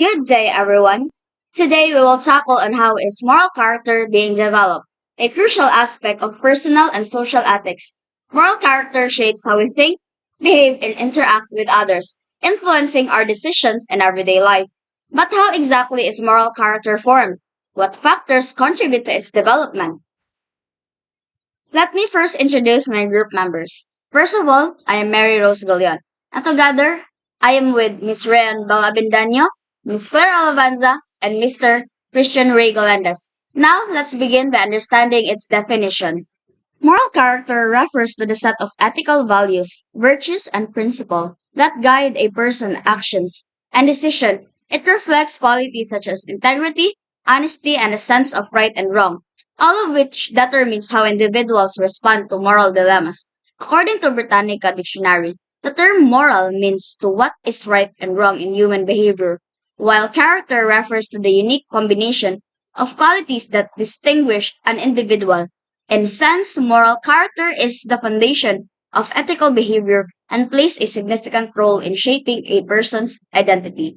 Good day, everyone. Today we will tackle on how is moral character being developed, a crucial aspect of personal and social ethics. Moral character shapes how we think, behave, and interact with others, influencing our decisions in everyday life. But how exactly is moral character formed? What factors contribute to its development? Let me first introduce my group members. First of all, I am Mary Rose Galeon, and together I am with Miss Rayan Balabindanyo, Miss Claire Alavanza, and Mr. Christian Ray Galandas. Now, let's begin by understanding its definition. Moral character refers to the set of ethical values, virtues, and principles that guide a person's actions and decision. It reflects qualities such as integrity, honesty, and a sense of right and wrong, all of which determines how individuals respond to moral dilemmas. According to Britannica Dictionary, the term moral means to what is right and wrong in human behavior, while character refers to the unique combination of qualities that distinguish an individual. In sense, moral character is the foundation of ethical behavior and plays a significant role in shaping a person's identity.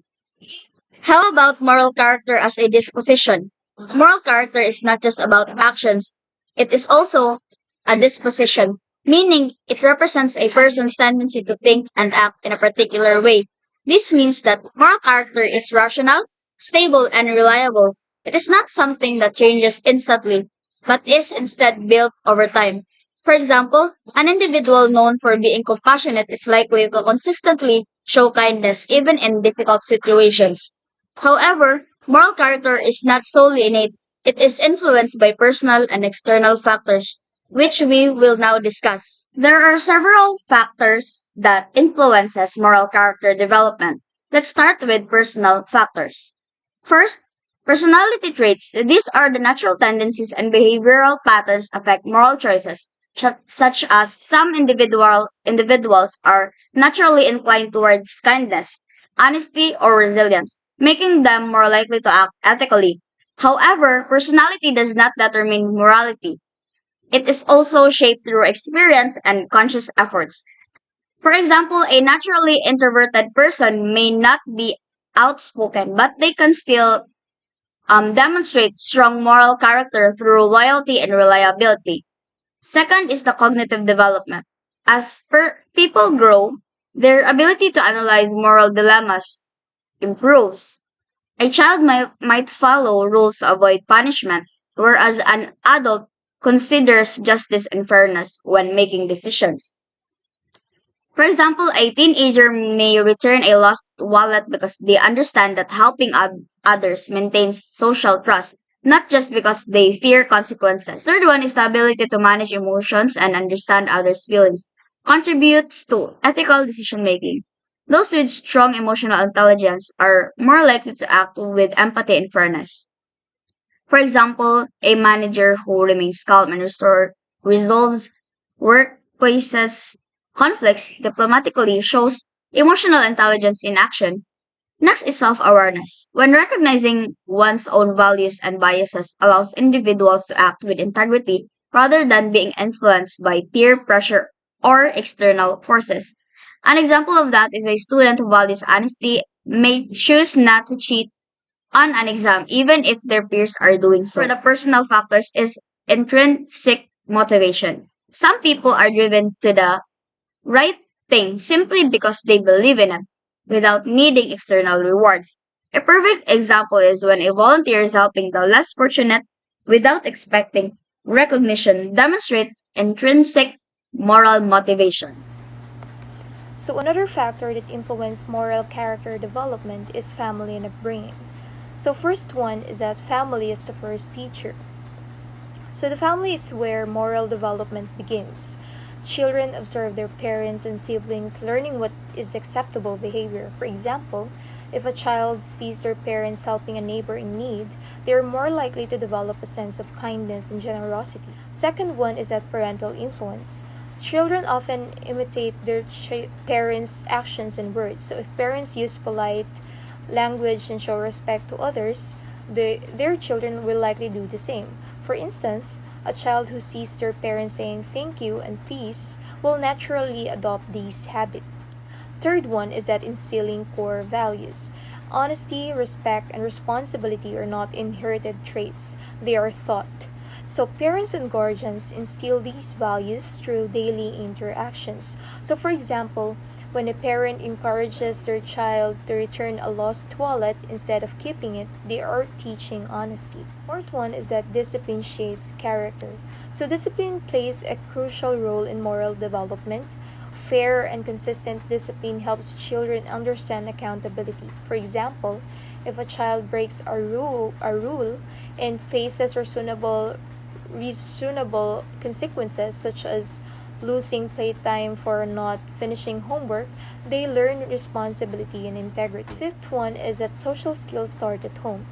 How about moral character as a disposition? Moral character is not just about actions, it is also a disposition, meaning it represents a person's tendency to think and act in a particular way. This means that moral character is rational, stable, and reliable. It is not something that changes instantly, but is instead built over time. For example, an individual known for being compassionate is likely to consistently show kindness even in difficult situations. However, moral character is not solely innate. It is influenced by personal and external factors, which we will now discuss. There are several factors that influences moral character development. Let's start with personal factors. First, personality traits. These are the natural tendencies and behavioral patterns affect moral choices, such as some individuals are naturally inclined towards kindness, honesty, or resilience, making them more likely to act ethically. However, personality does not determine morality. It is also shaped through experience and conscious efforts. For example, a naturally introverted person may not be outspoken, but they can still demonstrate strong moral character through loyalty and reliability. Second is the cognitive development. As people grow, their ability to analyze moral dilemmas improves. A child might follow rules to avoid punishment, whereas an adult considers justice and fairness when making decisions. For example, a teenager may return a lost wallet because they understand that helping others maintains social trust, not just because they fear consequences. Third one is the ability to manage emotions and understand others' feelings, contributes to ethical decision making. Those with strong emotional intelligence are more likely to act with empathy and fairness. For example, a manager who remains calm and resolves workplaces conflicts diplomatically shows emotional intelligence in action. Next is self-awareness. When recognizing one's own values and biases allows individuals to act with integrity rather than being influenced by peer pressure or external forces. An example of that is a student who values honesty may choose not to cheat on an exam even if their peers are doing so. For the personal factors is intrinsic motivation. Some people are driven to the right thing simply because they believe in it without needing external rewards. A perfect example is when a volunteer is helping the less fortunate without expecting recognition, demonstrate intrinsic moral motivation. So, another factor that influences moral character development is family and upbringing. So, first one is that family is the first teacher. So, the family is where moral development begins. Children observe their parents and siblings, learning what is acceptable behavior. For example, if a child sees their parents helping a neighbor in need, they are more likely to develop a sense of kindness and generosity. Second one is that parental influence. Children often imitate their parents' actions and words. So, if parents use polite language and show respect to others, their children will likely do the same. For instance, a child who sees their parents saying thank you and please will naturally adopt these habits. Third one is that instilling core values. Honesty, respect, and responsibility are not inherited traits, they are taught. So, parents and guardians instill these values through daily interactions. So, for example, when a parent encourages their child to return a lost wallet instead of keeping it, they are teaching honesty. Fourth one is that discipline shapes character. So, discipline plays a crucial role in moral development. Fair and consistent discipline helps children understand accountability. For example, if a child breaks a rule and faces reasonable consequences such as losing playtime for not finishing homework, they learn responsibility and integrity. Fifth one is that social skills start at home.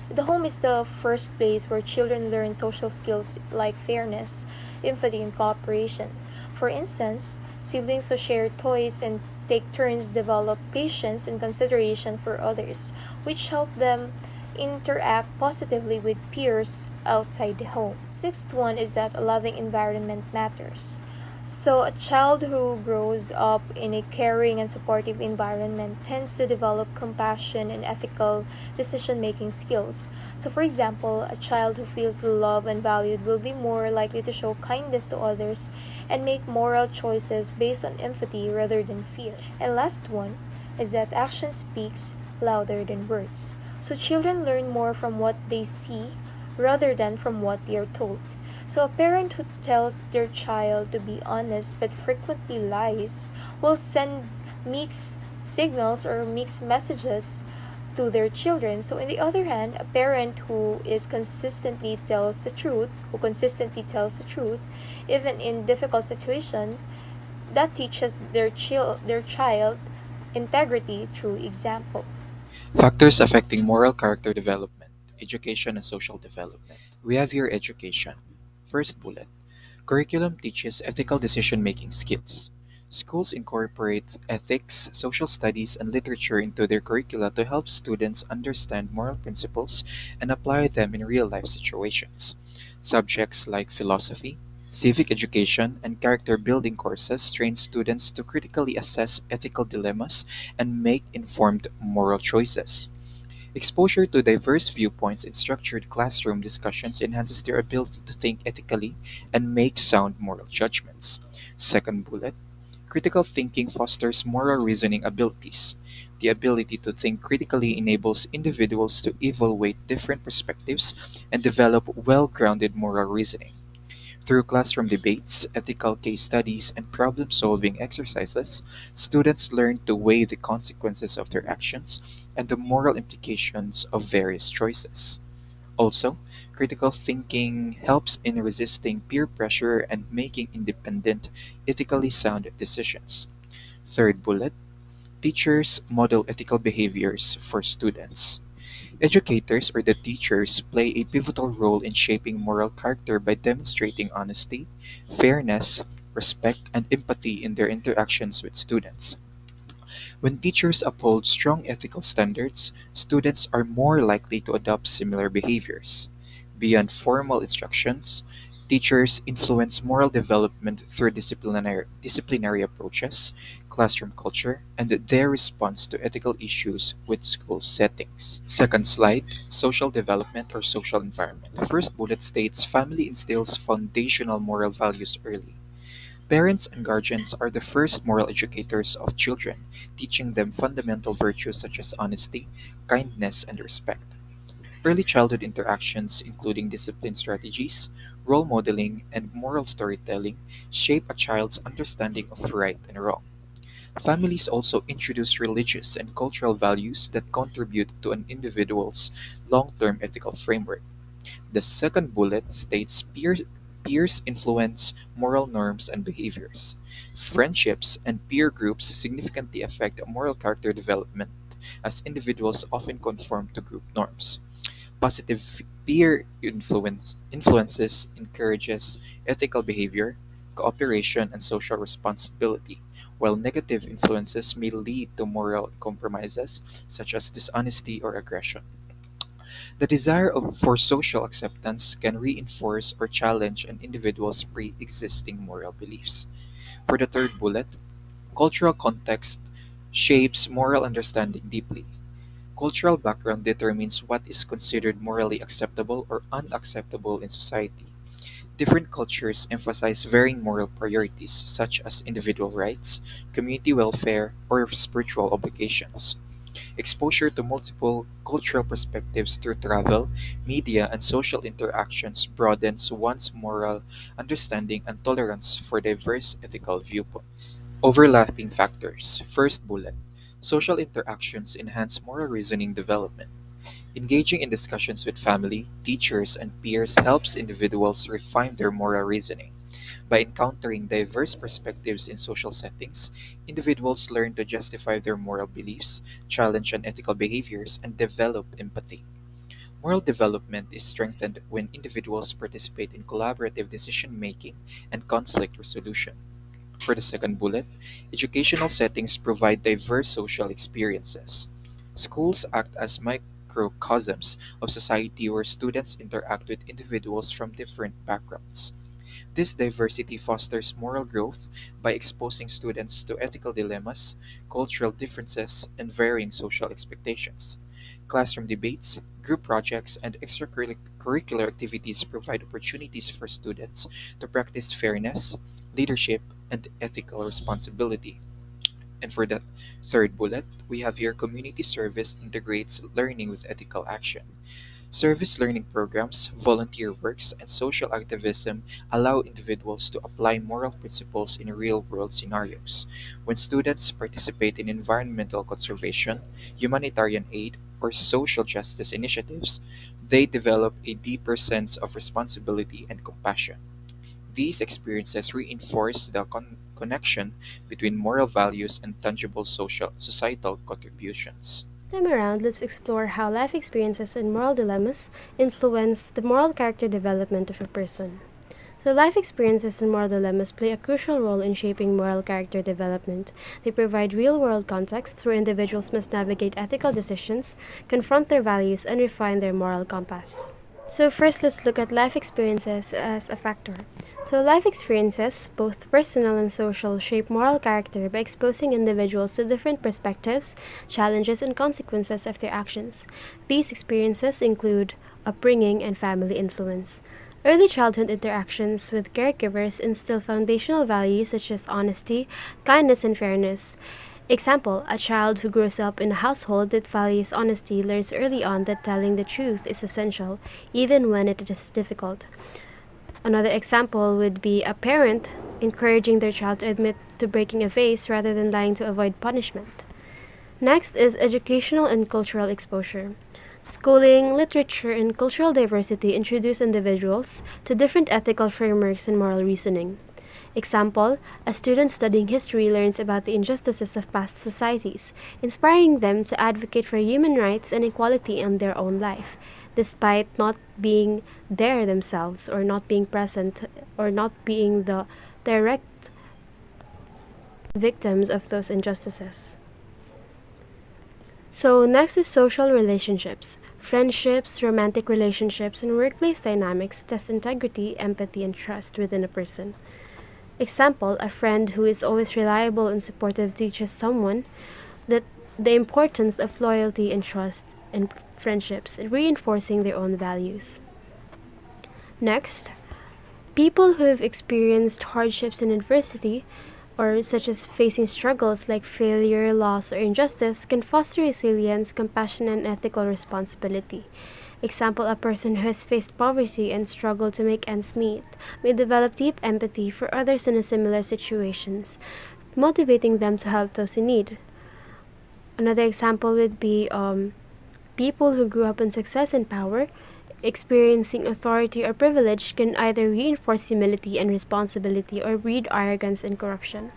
The home is the first place where children learn social skills like fairness, empathy, and cooperation. For instance, siblings who share toys and take turns develop patience and consideration for others, which help them interact positively with peers outside the home. Sixth one is that a loving environment matters. So, a child who grows up in a caring and supportive environment tends to develop compassion and ethical decision making skills. So, for example, a child who feels loved and valued will be more likely to show kindness to others and make moral choices based on empathy rather than fear. And last one is that action speaks louder than words. So, children learn more from what they see rather than from what they are told. So, a parent who tells their child to be honest but frequently lies will send mixed signals or mixed messages to their children. So, on the other hand, a parent who consistently tells the truth, even in difficult situations, that teaches their child integrity through example. Factors affecting moral character development, education and social development. We have here education. First bullet. Curriculum teaches ethical decision-making skills. Schools incorporate ethics, social studies, and literature into their curricula to help students understand moral principles and apply them in real-life situations. Subjects like philosophy, civic education, and character building courses train students to critically assess ethical dilemmas and make informed moral choices. Exposure to diverse viewpoints in structured classroom discussions enhances their ability to think ethically and make sound moral judgments. Second bullet. Critical thinking fosters moral reasoning abilities. The ability to think critically enables individuals to evaluate different perspectives and develop well grounded moral reasoning. Through classroom debates, ethical case studies, and problem solving exercises, students learn to weigh the consequences of their actions and the moral implications of various choices. Also, critical thinking helps in resisting peer pressure and making independent, ethically sound decisions. Third bullet. Teachers model ethical behaviors for students. Educators or the teachers play a pivotal role in shaping moral character by demonstrating honesty, fairness, respect, and empathy in their interactions with students. When teachers uphold strong ethical standards, students are more likely to adopt similar behaviors. Beyond formal instructions, teachers influence moral development through disciplinary approaches, classroom culture, and their response to ethical issues with school settings. Second slide, social development or social environment. The first bullet states family instills foundational moral values early. Parents and guardians are the first moral educators of children, teaching them fundamental virtues such as honesty, kindness, and respect. Early childhood interactions, including discipline strategies, role modeling, and moral storytelling, shape a child's understanding of right and wrong. Families also introduce religious and cultural values that contribute to an individual's long term ethical framework. The second bullet states peers influence moral norms and behaviors. Friendships and peer groups significantly affect moral character development, as individuals often conform to group norms. Positive influences encourages ethical behavior, cooperation, and social responsibility, while negative influences may lead to moral compromises such as dishonesty or aggression. The for social acceptance can reinforce or challenge an individual's pre existing moral beliefs. For the third bullet, cultural context shapes moral understanding deeply. Cultural background determines what is considered morally acceptable or unacceptable in society. Different cultures emphasize varying moral priorities, such as individual rights, community welfare, or spiritual obligations. Exposure to multiple cultural perspectives through travel, media, and social interactions broadens one's moral understanding and tolerance for diverse ethical viewpoints. Overlapping factors. First bullet. Social interactions enhance moral reasoning development. Engaging in discussions with family, teachers, and peers helps individuals refine their moral reasoning. By encountering diverse perspectives in social settings, individuals learn to justify their moral beliefs, challenge unethical behaviors, and develop empathy. Moral development is strengthened when individuals participate in collaborative decision making and conflict resolution. For the second bullet, educational settings provide diverse social experiences. Schools act as microcosms of society where students interact with individuals from different backgrounds. This diversity fosters moral growth by exposing students to ethical dilemmas, cultural differences, and varying social expectations. Classroom debates, group projects, and extracurricular activities provide opportunities for students to practice fairness, leadership, and ethical responsibility. And for the third bullet, we have here community service integrates learning with ethical action. Service learning programs, volunteer works, and social activism allow individuals to apply moral principles in real world scenarios. When students participate in environmental conservation, humanitarian aid, or social justice initiatives, they develop a deeper sense of responsibility and compassion. These experiences reinforce the connection between moral values and tangible societal contributions. This time around, let's explore how life experiences and moral dilemmas influence the moral character development of a person. So, life experiences and moral dilemmas play a crucial role in shaping moral character development. They provide real world contexts where individuals must navigate ethical decisions, confront their values, and refine their moral compass. So, first, let's look at life experiences as a factor. So, life experiences, both personal and social, shape moral character by exposing individuals to different perspectives, challenges, and consequences of their actions. These experiences include upbringing and family influence. Early childhood interactions with caregivers instill foundational values such as honesty, kindness, and fairness. Example, a child who grows up in a household that values honesty learns early on that telling the truth is essential, even when it is difficult. Another example would be a parent encouraging their child to admit to breaking a vase rather than lying to avoid punishment. Next is educational and cultural exposure. Schooling, literature, and cultural diversity introduce individuals to different ethical frameworks and moral reasoning. Example, a student studying history learns about the injustices of past societies, inspiring them to advocate for human rights and equality in their own life, despite not being there themselves or not being present or not being the direct victims of those injustices. So, next is social relationships. Friendships, romantic relationships, and workplace dynamics test integrity, empathy, and trust within a person. Example, a friend who is always reliable and supportive teaches someone that the importance of loyalty and trust in friendships, reinforcing their own values. Next, people who have experienced hardships and adversity, or such as facing struggles like failure, loss, or injustice, can foster resilience, compassion, and ethical responsibility. Example, a person who has faced poverty and struggled to make ends meet may develop deep empathy for others in a similar situations, motivating them to help those in need. Another example would be people who grew up in success and power, experiencing authority or privilege can either reinforce humility and responsibility or breed arrogance and corruption.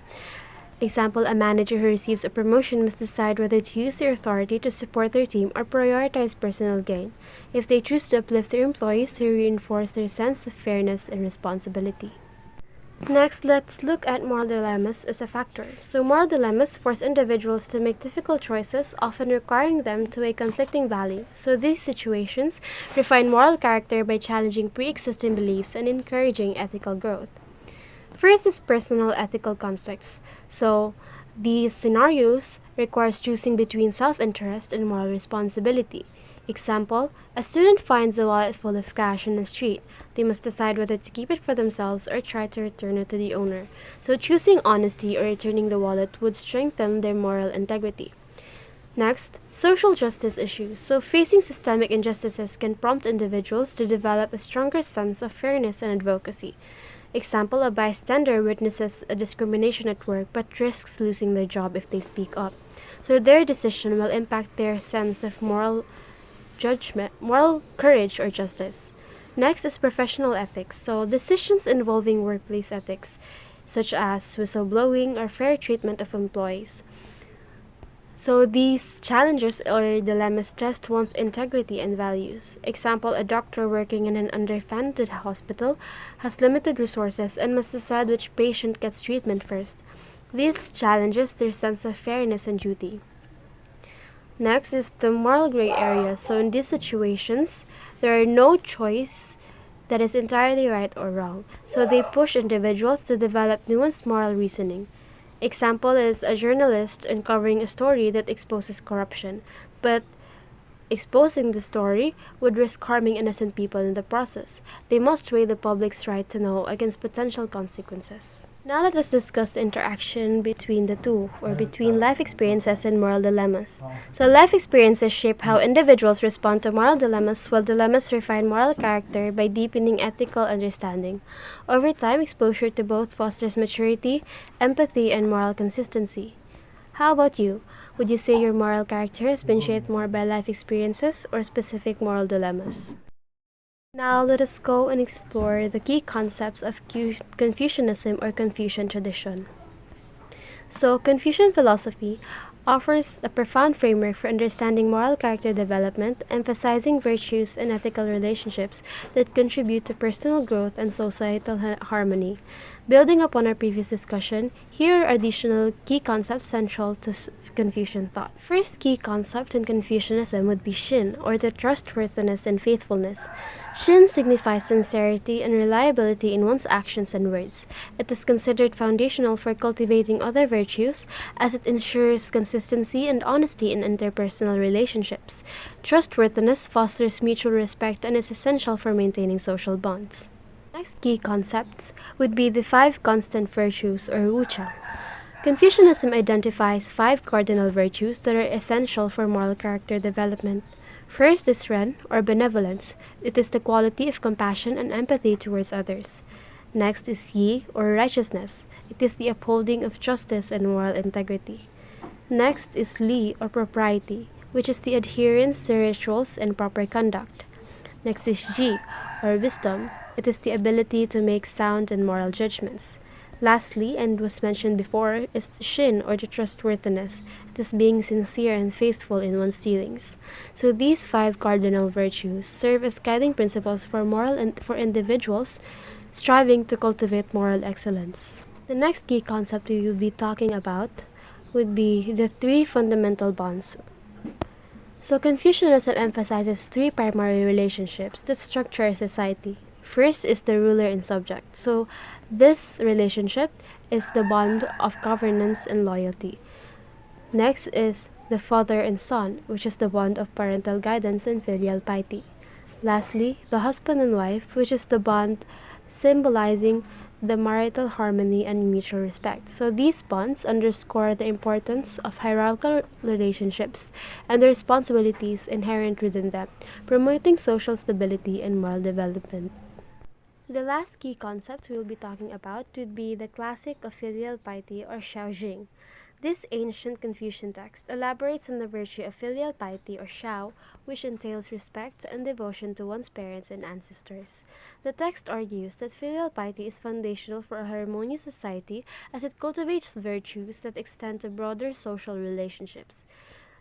Example, a manager who receives a promotion must decide whether to use their authority to support their team or prioritize personal gain. If they choose to uplift their employees, they reinforce their sense of fairness and responsibility. Next, let's look at moral dilemmas as a factor. So, moral dilemmas force individuals to make difficult choices, often requiring them to weigh conflicting values. So, these situations refine moral character by challenging pre existing beliefs and encouraging ethical growth. First is personal ethical conflicts. So, These scenarios requires choosing between self-interest and moral responsibility. Example, a student finds a wallet full of cash in the street. They must decide whether to keep it for themselves or try to return it to the owner. So choosing honesty or returning the wallet would strengthen their moral integrity. Next, social justice issues. So facing systemic injustices can prompt individuals to develop a stronger sense of fairness and advocacy. Example, a bystander witnesses a discrimination at work but risks losing their job if they speak up. So their decision will impact their sense of moral judgment, moral courage or justice. Next is professional ethics. So decisions involving workplace ethics, such as whistleblowing or fair treatment of employees. So these challenges or dilemmas test one's integrity and values. Example, a doctor working in an underfunded hospital has limited resources and must decide which patient gets treatment first. These challenges their sense of fairness and duty. Next is the moral gray area. So in these situations, there are no choice that is entirely right or wrong. So they push individuals to develop nuanced moral reasoning. Example is a journalist uncovering a story that exposes corruption, but exposing the story would risk harming innocent people in the process. They must weigh the public's right to know against potential consequences. Now let us discuss the interaction between the two, or between life experiences and moral dilemmas. So life experiences shape how individuals respond to moral dilemmas, while dilemmas refine moral character by deepening ethical understanding. Over time, exposure to both fosters maturity, empathy, and moral consistency. How about you? Would you say your moral character has been shaped more by life experiences or specific moral dilemmas? Now let us go and explore the key concepts of Confucianism or Confucian tradition. So, Confucian philosophy offers a profound framework for understanding moral character development, emphasizing virtues and ethical relationships that contribute to personal growth and societal harmony. Building upon our previous discussion, here are additional key concepts central to Confucian thought. First key concept in Confucianism would be Shin, or the trustworthiness and faithfulness. Shin signifies sincerity and reliability in one's actions and words. It is considered foundational for cultivating other virtues as it ensures consistency and honesty in interpersonal relationships. Trustworthiness fosters mutual respect and is essential for maintaining social bonds. Next key concepts would be the five constant virtues or wucha. Confucianism identifies five cardinal virtues that are essential for moral character development. First is Ren, or benevolence. It is the quality of compassion and empathy towards others. Next is Yi, or righteousness. It is the upholding of justice and moral integrity. Next is Li, or propriety, which is the adherence to rituals and proper conduct. Next is Ji, or wisdom. It is the ability to make sound and moral judgments. Lastly, and was mentioned before, is Shin, or the trustworthiness. It is being sincere and faithful in one's dealings. So these five cardinal virtues serve as guiding principles for for individuals striving to cultivate moral excellence. The next key concept we will be talking about would be the three fundamental bonds. So Confucianism emphasizes three primary relationships that structure a society. First is the ruler and subject. So this relationship is the bond of governance and loyalty. Next is the father and son, which is the bond of parental guidance and filial piety. Lastly, the husband and wife, which is the bond symbolizing the marital harmony and mutual respect. So these bonds underscore the importance of hierarchical relationships and the responsibilities inherent within them, promoting social stability and moral development. The last key concept we'll be talking about would be the classic of filial piety or Shaojing. This ancient Confucian text elaborates on the virtue of filial piety or Shao, which entails respect and devotion to one's parents and ancestors. The text argues that filial piety is foundational for a harmonious society as it cultivates virtues that extend to broader social relationships.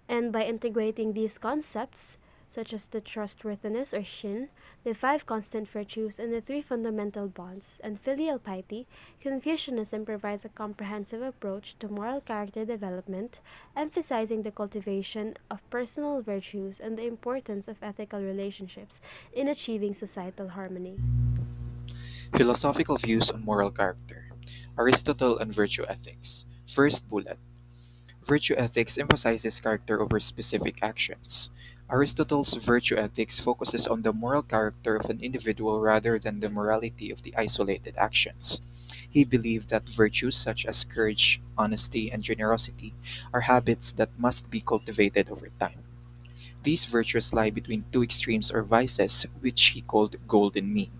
And by integrating these concepts, such as the trustworthiness or Shin, the five constant virtues, and the three fundamental bonds, and filial piety, Confucianism provides a comprehensive approach to moral character development, emphasizing the cultivation of personal virtues and the importance of ethical relationships in achieving societal harmony. Philosophical views on moral character. Aristotle and virtue ethics. First bullet. Virtue ethics emphasizes character over specific actions. Aristotle's virtue ethics focuses on the moral character of an individual rather than the morality of the isolated actions. He believed that virtues such as courage, honesty, and generosity are habits that must be cultivated over time. These virtues lie between two extremes or vices, which he called golden mean.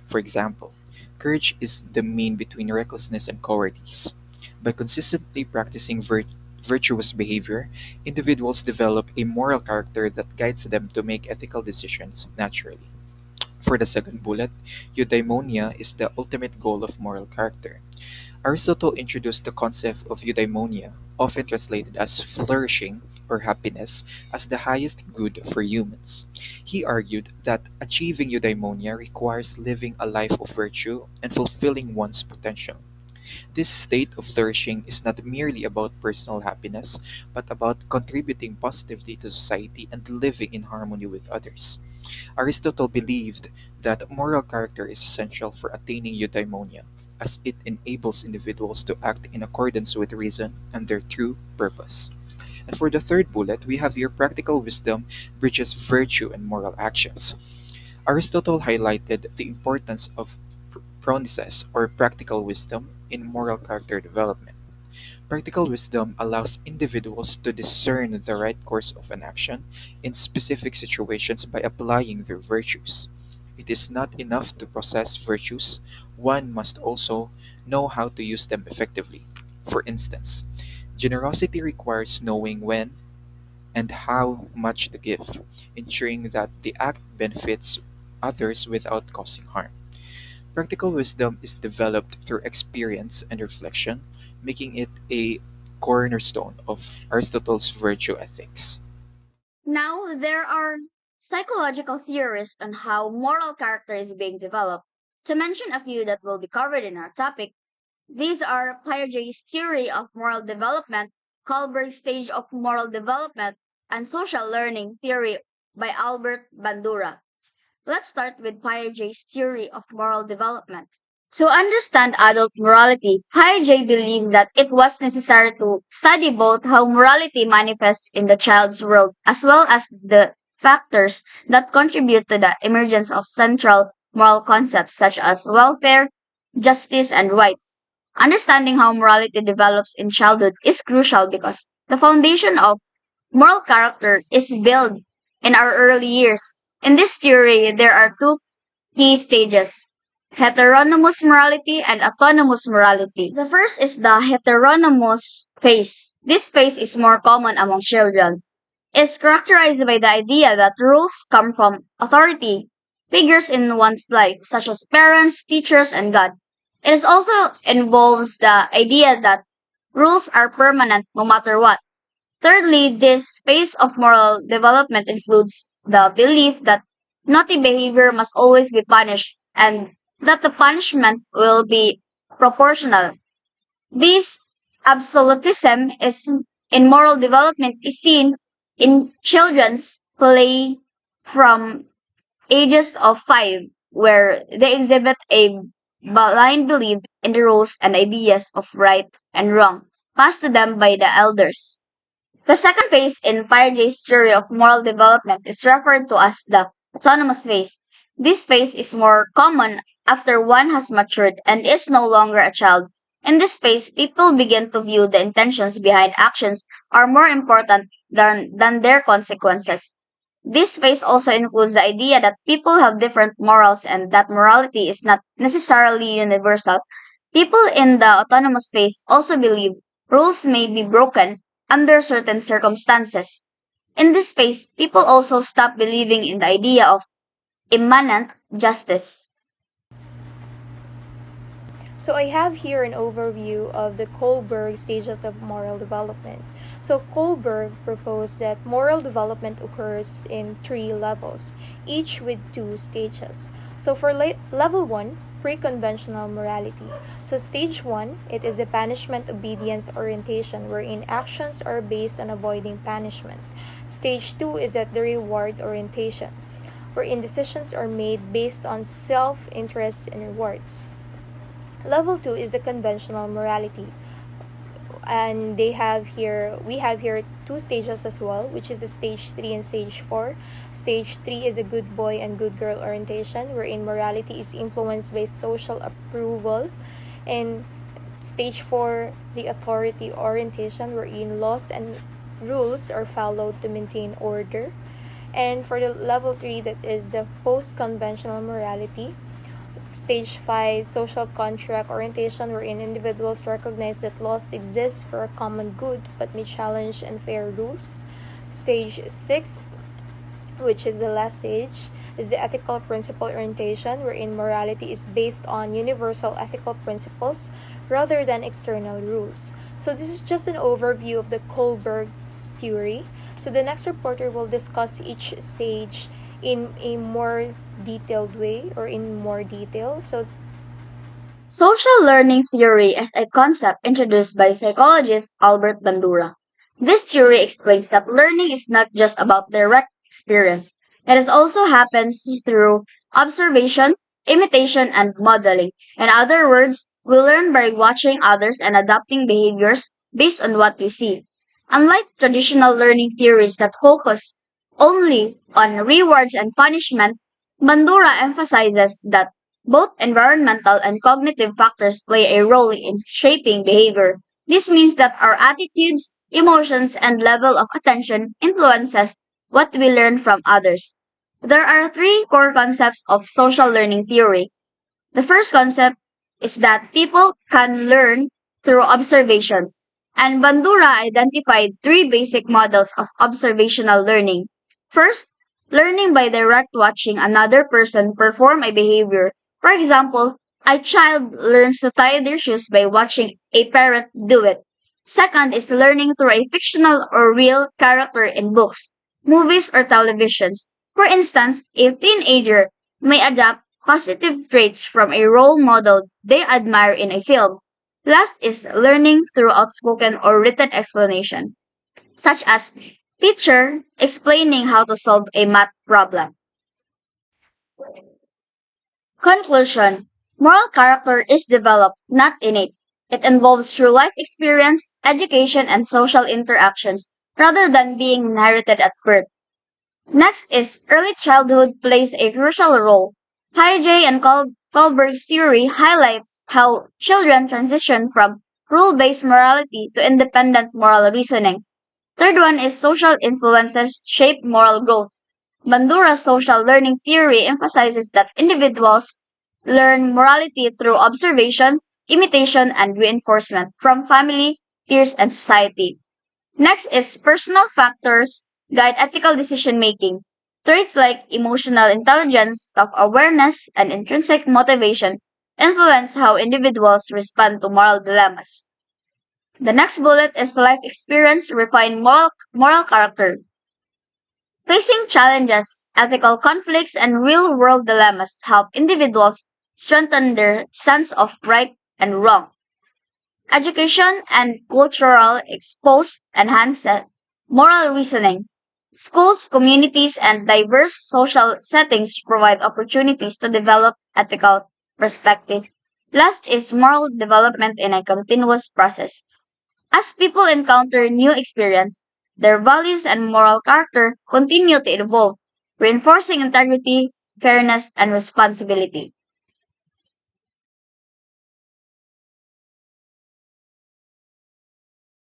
For example, courage is the mean between recklessness and cowardice. By consistently practicing virtuous behavior, individuals develop a moral character that guides them to make ethical decisions naturally. For the second bullet, eudaimonia is the ultimate goal of moral character. Aristotle introduced the concept of eudaimonia, often translated as flourishing or happiness, as the highest good for humans. He argued that achieving eudaimonia requires living a life of virtue and fulfilling one's potential. This state of flourishing is not merely about personal happiness, but about contributing positively to society and living in harmony with others. Aristotle believed that moral character is essential for attaining eudaimonia, as it enables individuals to act in accordance with reason and their true purpose. And for the third bullet, we have here practical wisdom bridges virtue and moral actions. Aristotle highlighted the importance of pronices or practical wisdom in moral character development. Practical wisdom allows individuals to discern the right course of an action in specific situations by applying their virtues. It is not enough to possess virtues, one must also know how to use them effectively. For instance, generosity requires knowing when and how much to give, ensuring that the act benefits others without causing harm. Practical wisdom is developed through experience and reflection, making it a cornerstone of Aristotle's virtue ethics. Now, there are psychological theories on how moral character is being developed. To mention a few that will be covered in our topic, these are Piaget's theory of moral development, Kohlberg's stage of moral development, and social learning theory by Albert Bandura. Let's start with Piaget's theory of moral development. To understand adult morality, Piaget believed that it was necessary to study both how morality manifests in the child's world as well as the factors that contribute to the emergence of central moral concepts such as welfare, justice, and rights. Understanding how morality develops in childhood is crucial because the foundation of moral character is built in our early years. In this theory, there are two key stages: heteronymous morality and autonomous morality. The first is the heteronymous phase. This phase is more common among children. It's characterized by the idea that rules come from authority figures in one's life, such as parents, teachers, and God. It is also involves the idea that rules are permanent no matter what. Thirdly, this phase of moral development includes the belief that naughty behavior must always be punished and that the punishment will be proportional. This absolutism is in moral development is seen in children's play from ages of 5, where they exhibit a blind belief in the rules and ideas of right and wrong passed to them by the elders. The second phase in Piaget's theory of moral development is referred to as the autonomous phase. This phase is more common after one has matured and is no longer a child. In this phase, people begin to view the intentions behind actions are more important than their consequences. This phase also includes the idea that people have different morals and that morality is not necessarily universal. People in the autonomous phase also believe rules may be broken under certain circumstances. In this phase, people also stop believing in the idea of immanent justice. So I have here an overview of the Kohlberg stages of moral development. So Kohlberg proposed that moral development occurs in three levels, each with two stages. So for level 1, pre-conventional morality. So stage 1, it is a punishment obedience orientation wherein actions are based on avoiding punishment. Stage 2 is at the reward orientation, wherein decisions are made based on self-interest and rewards. Level 2 is a conventional morality, and we have here two stages as well, which is the stage 3 and stage 4. Stage 3 is a good boy and good girl orientation, wherein morality is influenced by social approval, and stage 4, the authority orientation, wherein laws and rules are followed to maintain order. And for the level 3, that is the post conventional morality. Stage 5, social contract orientation, wherein individuals recognize that laws exist for a common good but may challenge unfair rules. Stage 6, which is the last stage, is the ethical principle orientation, wherein morality is based on universal ethical principles rather than external rules. So this is just an overview of the Kohlberg's theory. So the next reporter will discuss each stage in a more detailed way or in more detail. So Social learning theory is a concept introduced by psychologist Albert Bandura. This theory explains that learning is not just about direct experience. It also happens through observation, imitation, and modeling. In other words, we learn by watching others and adopting behaviors based on what we see. Unlike traditional learning theories that focus only on rewards and punishment, Bandura emphasizes that both environmental and cognitive factors play a role in shaping behavior. This means that our attitudes, emotions, and level of attention influences what we learn from others. There are three core concepts of social learning theory. The first concept is that people can learn through observation, and Bandura identified three basic models of observational learning. First, learning by direct watching another person perform a behavior. For example, a child learns to tie their shoes by watching a parent do it. Second is learning through a fictional or real character in books, movies, or televisions. For instance, a teenager may adapt positive traits from a role model they admire in a film. Last is learning through outspoken or written explanation, such as teacher explaining how to solve a math problem. Conclusion: moral character is developed, not innate. It involves true life experience, education, and social interactions rather than being inherited at birth. Next is early childhood plays a crucial role. Piaget and Kohlberg's theory highlight how children transition from rule-based morality to independent moral reasoning. Third one is social influences shape moral growth. Bandura's social learning theory emphasizes that individuals learn morality through observation, imitation, and reinforcement from family, peers, and society. Next is personal factors guide ethical decision making. Traits like emotional intelligence, self-awareness, and intrinsic motivation influence how individuals respond to moral dilemmas. The next bullet is life experience refine moral character. Facing challenges, ethical conflicts, and real-world dilemmas help individuals strengthen their sense of right and wrong. Education and cultural expose enhance moral reasoning. Schools, communities, and diverse social settings provide opportunities to develop ethical perspective. Last is moral development in a continuous process. As people encounter new experience, their values and moral character continue to evolve, reinforcing integrity, fairness, and responsibility.